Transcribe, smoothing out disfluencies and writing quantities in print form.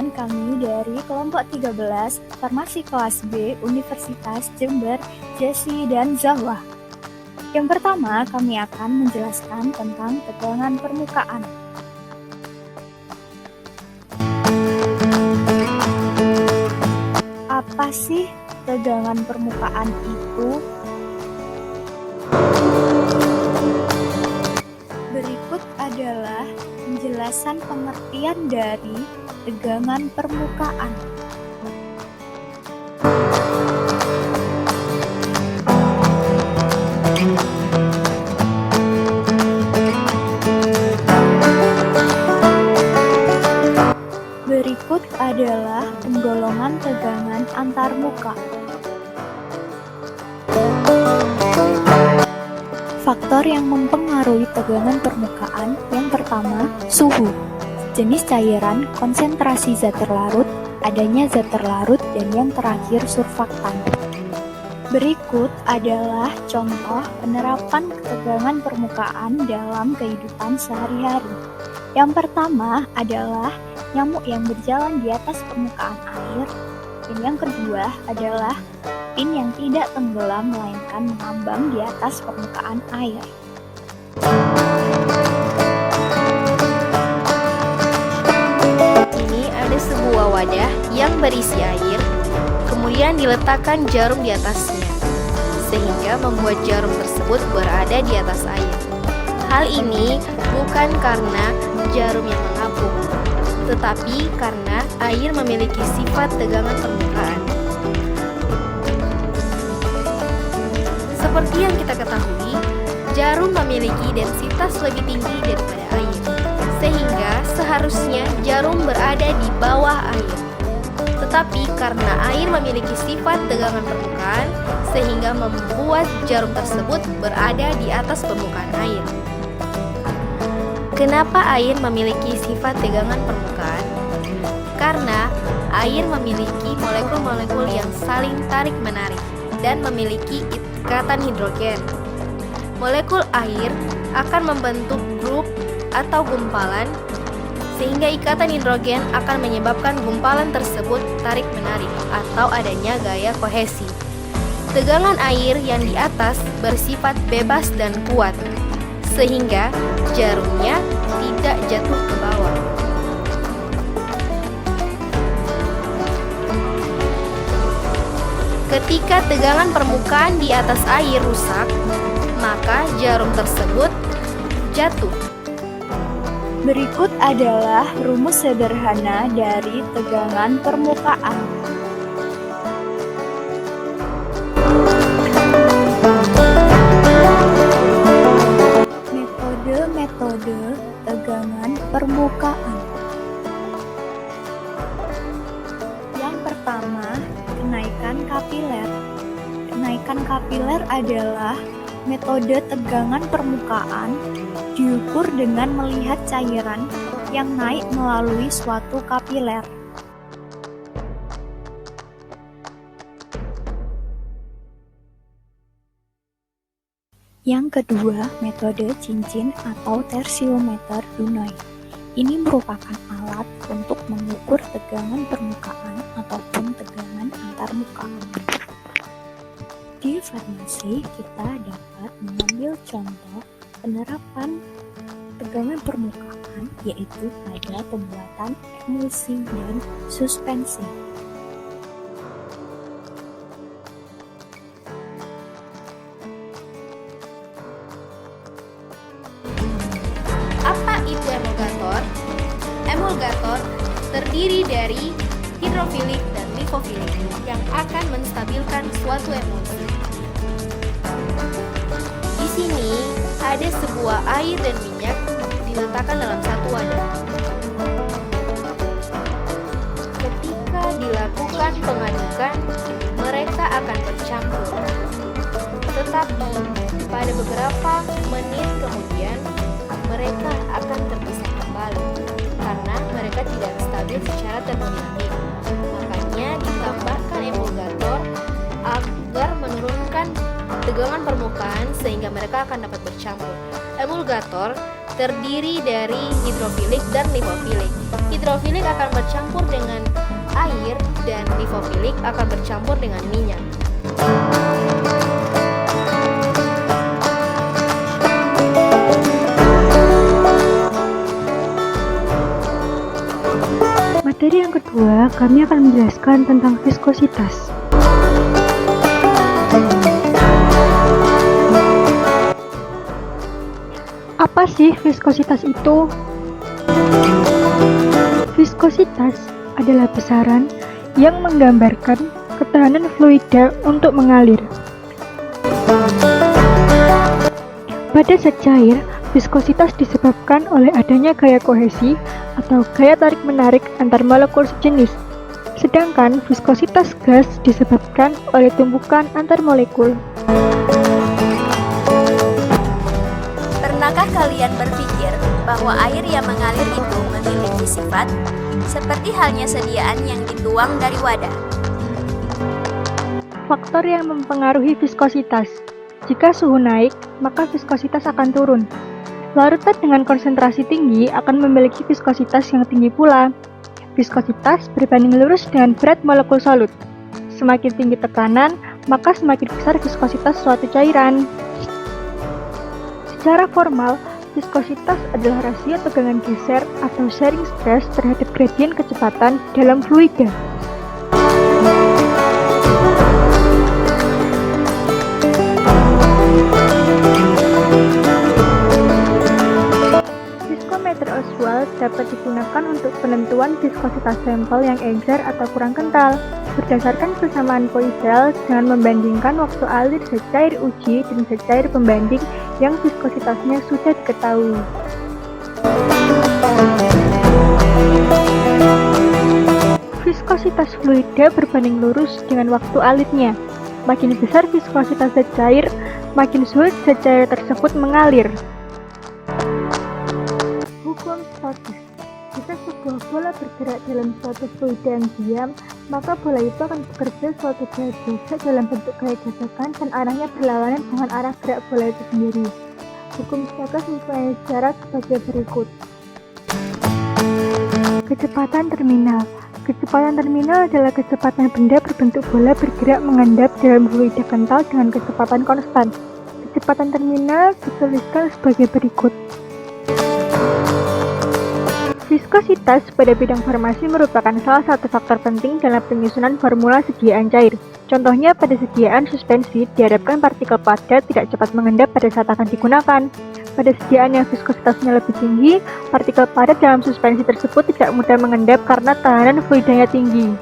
teman-teman, kami dari kelompok 13 Farmasi kelas B Universitas Jember, Jesse dan Zahwa. Yang pertama, kami akan menjelaskan tentang tegangan permukaan. Apa sih tegangan permukaan itu? Berikut adalah penjelasan pengertian dari tegangan permukaan. Berikut adalah penggolongan tegangan antarmuka. Faktor yang mempengaruhi tegangan permukaan yang pertama, suhu, jenis cairan, konsentrasi zat terlarut, adanya zat terlarut, dan yang terakhir surfaktan. Berikut adalah contoh penerapan tegangan permukaan dalam kehidupan sehari-hari. Yang pertama adalah nyamuk yang berjalan di atas permukaan air, dan yang kedua adalah pin yang tidak tenggelam melainkan mengambang di atas permukaan air. Ini ada sebuah wadah yang berisi air, kemudian diletakkan jarum di atasnya, sehingga membuat jarum tersebut berada di atas air. Hal ini bukan karena jarum yang mengapung, tetapi karena air memiliki sifat tegangan permukaan. Seperti yang kita ketahui, jarum memiliki densitas lebih tinggi daripada air, sehingga seharusnya jarum berada di bawah air. Tetapi karena air memiliki sifat tegangan permukaan, sehingga membuat jarum tersebut berada di atas permukaan air. Kenapa air memiliki sifat tegangan permukaan? Karena air memiliki molekul-molekul yang saling tarik-menarik dan memiliki ikatan hidrogen. Molekul air akan membentuk grup atau gumpalan, sehingga ikatan hidrogen akan menyebabkan gumpalan tersebut tarik-menarik atau adanya gaya kohesi. Tegangan air yang di atas bersifat bebas dan kuat, sehingga jarumnya tidak jatuh ke bawah. Ketika tegangan permukaan di atas air rusak, maka jarum tersebut jatuh. Berikut adalah rumus sederhana dari tegangan permukaan. Metode tegangan permukaan. Yang pertama, kenaikan kapiler. Kenaikan kapiler adalah metode tegangan permukaan diukur dengan melihat cairan yang naik melalui suatu kapiler. Yang kedua, metode cincin atau tersiometer Dunay. Ini merupakan alat untuk mengukur tegangan permukaan ataupun tegangan antarmuka. Di farmasi, kita dapat mengambil contoh penerapan tegangan permukaan, yaitu pada pembuatan emulsi dan suspensi. Apa itu emulgator? Emulgator terdiri dari hidrofilik dan lipofilik yang akan menstabilkan suatu emulsi. Di sini ada sebuah air dan minyak diletakkan dalam satu wadah. Ketika dilakukan pengadukan, mereka akan bercampur. Tetapi pada beberapa menit kemudian, mereka akan terpisah kembali karena mereka tidak stabil secara termodinamik. Makanya ditambahkan emulgator agar menurunkan tegangan permukaan sehingga mereka akan dapat bercampur. Emulgator terdiri dari hidrofilik dan lipofilik. Hidrofilik akan bercampur dengan hidrofobilik akan bercampur dengan minyak. Materi yang kedua, kami akan menjelaskan tentang viskositas. Apa sih viskositas itu? Viskositas adalah besaran yang menggambarkan ketahanan fluida untuk mengalir. Pada zat cair, viskositas disebabkan oleh adanya gaya kohesi atau gaya tarik-menarik antar molekul sejenis. Sedangkan viskositas gas disebabkan oleh tumpukan antar molekul. Pernahkah kalian berpikir bahwa air yang mengalir itu memiliki sifat seperti halnya sediaan yang dituang dari wadah? Faktor yang mempengaruhi viskositas. Jika suhu naik, maka viskositas akan turun. Larutan dengan konsentrasi tinggi akan memiliki viskositas yang tinggi pula. Viskositas berbanding lurus dengan berat molekul solut. Semakin tinggi tekanan, maka semakin besar viskositas suatu cairan. Secara formal, viskositas adalah rasio tegangan geser atau shearing stress terhadap gradien kecepatan dalam fluida. Viskometer Oswald dapat digunakan untuk penentuan viskositas sampel yang encer atau kurang kental. Berdasarkan persamaan Poiseuille dengan membandingkan waktu alir zat cair uji dan zat cair pembanding yang viskositasnya sudah diketahui. Viskositas fluida berbanding lurus dengan waktu alirnya. Makin besar viskositas zat cair, makin sulit zat cair tersebut mengalir. Hukum statis. Jika sebuah bola bergerak dalam suatu fluida yang diam, maka bola itu akan bekerja suatu gaya gesek dalam bentuk gaya gesekan dan arahnya berlawanan dengan arah gerak bola itu sendiri. Hukum Stokes mempunyai syarat sebagai berikut. Kecepatan terminal. Kecepatan terminal adalah kecepatan benda berbentuk bola bergerak mengendap dalam fluida kental dengan kecepatan konstan. Kecepatan terminal dituliskan sebagai berikut. Viskositas pada bidang farmasi merupakan salah satu faktor penting dalam penyusunan formula sediaan cair. Contohnya pada sediaan suspensi diharapkan partikel padat tidak cepat mengendap pada saat akan digunakan. Pada sediaan yang viskositasnya lebih tinggi, partikel padat dalam suspensi tersebut tidak mudah mengendap karena tahanan fluidanya tinggi.